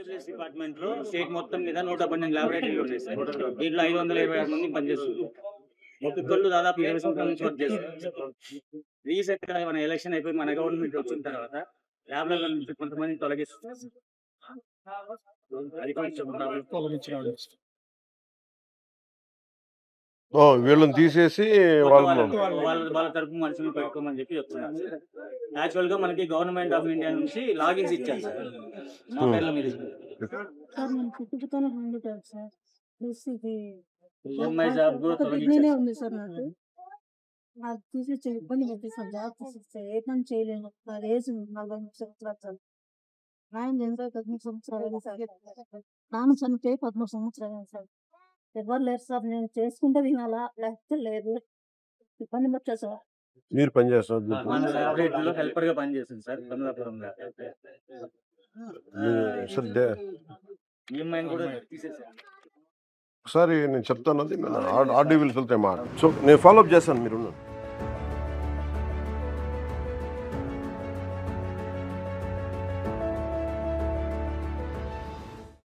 Police department లో state మొత్తం మీద 118 ల్యాబొరేటరీలు ఉన్నాయి సార్. దీంట్లో 526 మంది పనిచేస్తున్నారు. ఒక్కొక్కళ్ళు దాదాపు 20 సంవత్సరాల నుంచి వర్క్ చేస్తున్నారు. రీసెంట్ గా మన ఎలక్షన్ అయిపోయి మన గవర్నమెంట్ వచ్చిన తర్వాత ల్యాబ్ల నుంచి కొంతమంది తొలగిస్తున్నారు. అది కొంచెం వీళ్ళని తీసేసి వాళ్ళ తరపు మనుషులు పెట్టుకోమని చెప్పి చెప్తున్నారు. యాక్చువల్ గా మనకి గవర్నమెంట్ ఆఫ్ ఇండియా నుంచి లాగిన్స్ ఇచ్చారు సార్. ఆ పేర్ల మీద ఈఎంఐ జాబ్ కూడా ఉంది సార్. నాకు తీసేచ్చే ఇబ్బంది పెట్టి సార్. జాబ్ తీసేస్తే ఏ పని చేయలేము. నా ఏజ్ 43 సంవత్సరాలు. నాయన సార్ 13 సంవత్సరాలు సార్. నాన్న చనిపోయి 13 సంవత్సరాలు సార్. ఎవరు లేరు సార్. నేను చేసుకుంటే తినాలా లేకపోతే లేదు. ఇబ్బంది పెట్టా సార్. మీరు పని చేస్తారు హెల్పర్ గా పనిచేస్తుంది సార్ కమలాపురంలో. ఈఎంఐ కూడా తీసేసారు. ఒకసారి నేను చెప్తాను, అది ఆర్డీ విల్ వెళ్తే మాట. సో నేను ఫాలోఅప్ చేస్తాను, మీరు